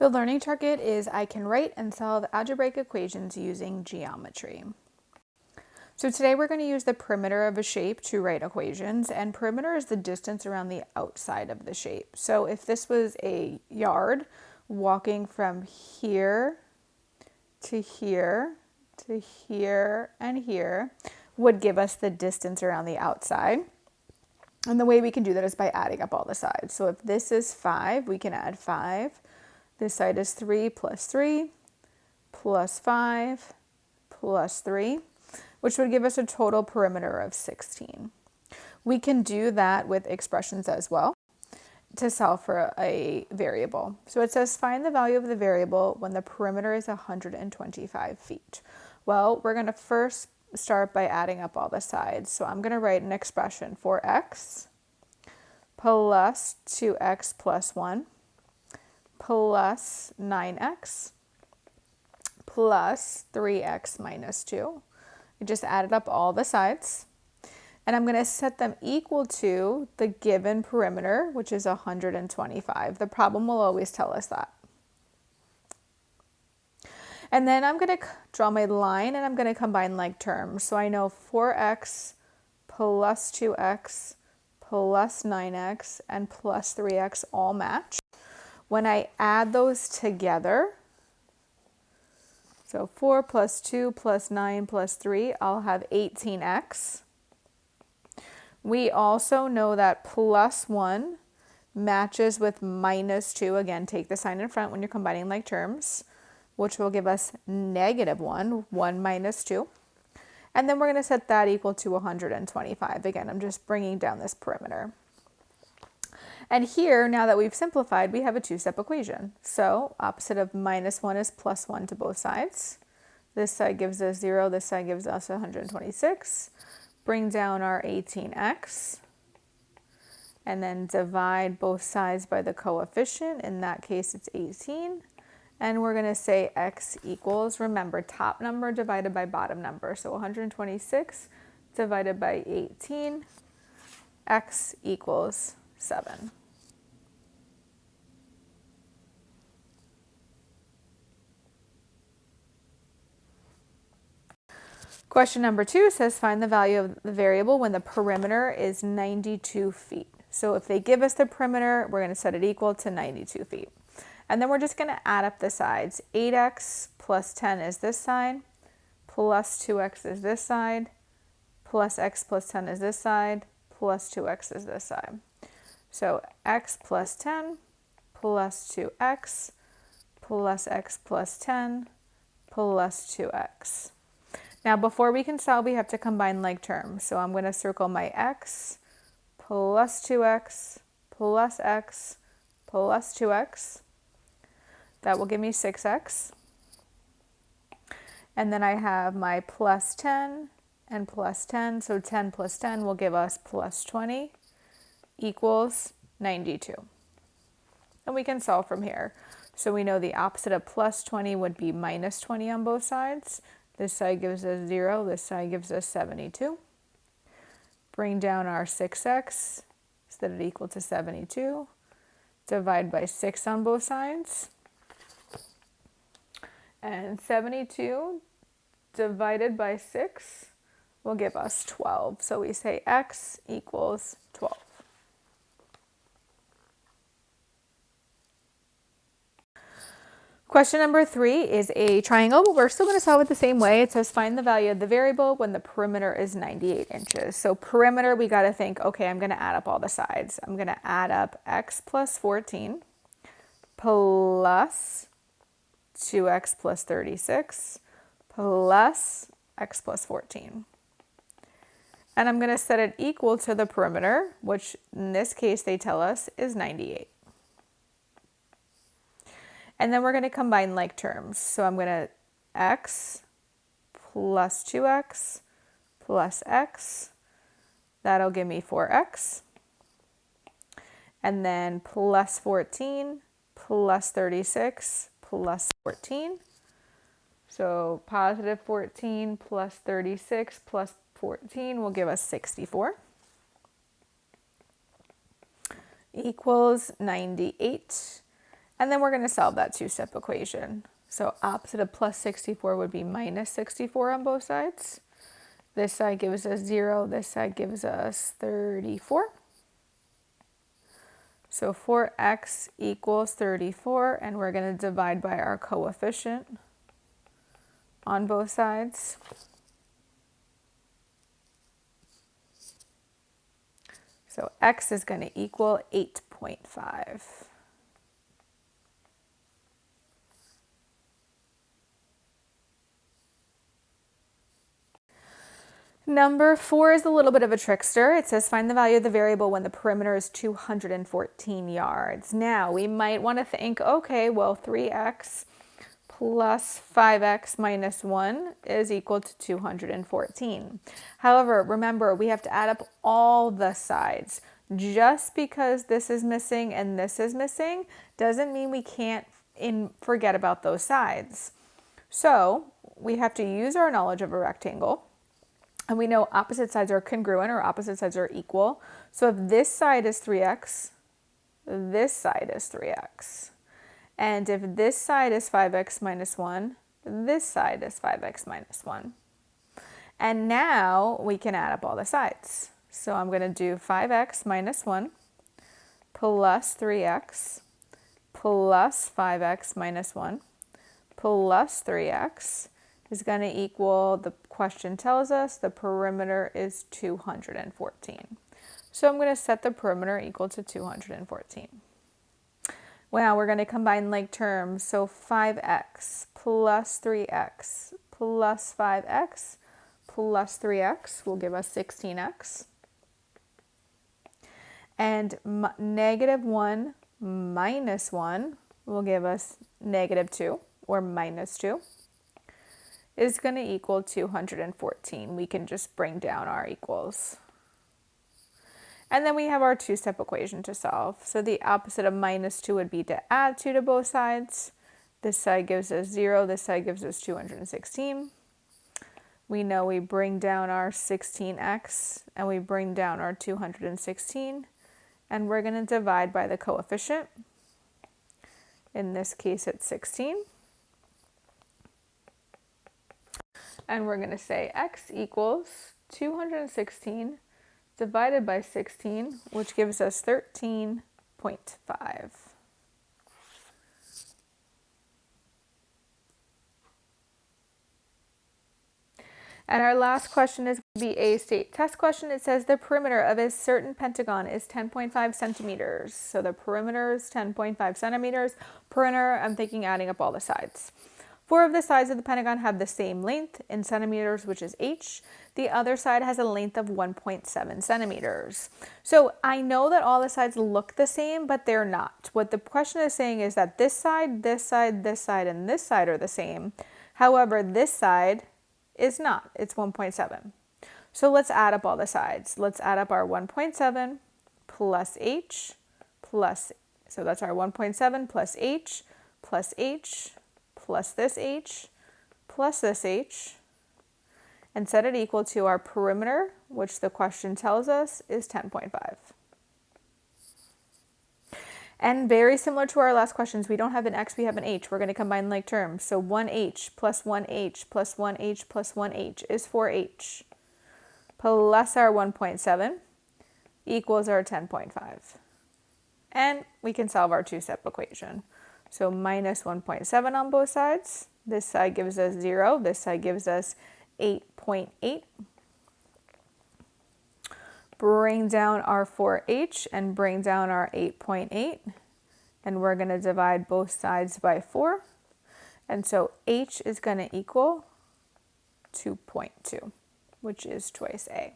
The learning target is I can write and solve algebraic equations using geometry. So today we're going to use the perimeter of a shape to write equations, and perimeter is the distance around the outside of the shape. So if this was a yard, walking from here to here to here and here would give us the distance around the outside. And the way we can do that is by adding up all the sides. So if this is 5, we can add 5. This side is 3 plus 3 plus 5 plus 3, which would give us a total perimeter of 16. We can do that with expressions as well to solve for a variable. So it says find the value of the variable when the perimeter is 125 feet. Well, we're going to first start by adding up all the sides. So I'm going to write an expression for x plus 2x plus 1 plus 9x plus 3x minus 2. I just added up all the sides, and I'm going to set them equal to the given perimeter, which is 125. The problem will always tell us that. And then I'm going to draw my line, and I'm going to combine like terms. So I know 4x plus 2x plus 9x and plus 3x all match. When I add those together, so 4 plus 2 plus 9 plus 3, I'll have 18x. We also know that plus 1 matches with minus 2. Again, take the sign in front when you're combining like terms, which will give us negative 1, 1 minus 2. And then we're going to set that equal to 125. Again, I'm just bringing down this perimeter. And here, now that we've simplified, we have a two-step equation. So opposite of minus 1 is plus 1 to both sides. This side gives us 0, this side gives us 126. Bring down our 18x, and then divide both sides by the coefficient. In that case, it's 18. And we're going to say x equals, remember, top number divided by bottom number. So 126 divided by 18, x equals 7. Question number 2 says find the value of the variable when the perimeter is 92 feet. So if they give us the perimeter, we're going to set it equal to 92 feet. And then we're just going to add up the sides. 8x plus 10 is this side, plus 2x is this side, plus x plus 10 is this side, plus 2x is this side. So x plus 10 plus 2x plus x plus 10 plus 2x. Now before we can solve, we have to combine like terms. So I'm going to circle my x plus 2x plus x plus 2x. That will give me 6x. And then I have my plus 10 and plus 10. So 10 plus 10 will give us plus 20 equals 92. And we can solve from here. So we know the opposite of plus 20 would be minus 20 on both sides. This side gives us 0, this side gives us 72. Bring down our 6x, set it equal to 72. Divide by 6 on both sides. And 72 divided by 6 will give us 12. So we say x equals 12. Question number 3 is a triangle, but we're still going to solve it the same way. It says find the value of the variable when the perimeter is 98 inches. So perimeter, we got to think, okay, I'm going to add up all the sides. I'm going to add up x plus 14 plus 2x plus 36 plus x plus 14. And I'm going to set it equal to the perimeter, which in this case they tell us is 98. And then we're going to combine like terms. So I'm going to x plus 2x plus x. That'll give me 4x. And then plus 14 plus 36 plus 14. So positive 14 plus 36 plus 14 will give us 64. Equals 98. And then we're going to solve that two-step equation. So opposite of plus 64 would be minus 64 on both sides. This side gives us 0, this side gives us 34. So 4x equals 34, and we're going to divide by our coefficient on both sides. So x is going to equal 8.5. Number 4 is a little bit of a trickster. It says find the value of the variable when the perimeter is 214 yards. Now we might want to think, okay, well 3x plus 5x minus 1 is equal to 214. However, remember, we have to add up all the sides. Just because this is missing and this is missing doesn't mean we can't forget about those sides. So we have to use our knowledge of a rectangle. And we know opposite sides are congruent, or opposite sides are equal. So if this side is 3x, this side is 3x. And if this side is 5x minus 1, this side is 5x minus 1. And now we can add up all the sides. So I'm going to do 5x minus 1 plus 3x plus 5x minus 1 plus 3x is going to equal, the question tells us the perimeter is 214. So I'm going to set the perimeter equal to 214. Now we're going to combine like terms. So 5x plus 3x plus 5x plus 3x will give us 16x. And negative 1 minus 1 will give us negative 2, or minus 2. Is going to equal 214. We can just bring down our equals. And then we have our two-step equation to solve. So the opposite of minus 2 would be to add 2 to both sides. This side gives us 0, this side gives us 216. We know we bring down our 16x and we bring down our 216. And we're going to divide by the coefficient. In this case, it's 16. And we're going to say x equals 216 divided by 16, which gives us 13.5. And our last question is going to be a state test question. It says the perimeter of a certain pentagon is 10.5 centimeters. So the perimeter is 10.5 centimeters. Perimeter, I'm thinking adding up all the sides. 4 of the sides of the pentagon have the same length in centimeters, which is h. The other side has a length of 1.7 centimeters. So I know that all the sides look the same, but they're not. What the question is saying is that this side, this side, this side, and this side are the same. However, this side is not. It's 1.7. So let's add up all the sides. Let's add up our 1.7 plus h plus, so that's our 1.7 plus h plus h plus this h plus this h, and set it equal to our perimeter, which the question tells us is 10.5. And very similar to our last questions, we don't have an x, we have an h. We're going to combine like terms. So 1h plus 1h plus 1h plus 1h is 4h, plus our 1.7 equals our 10.5. And we can solve our two-step equation. So minus 1.7 on both sides. This side gives us 0. This side gives us 8.8. Bring down our 4h and bring down our 8.8. And we're going to divide both sides by 4. And so h is going to equal 2.2, which is choice A.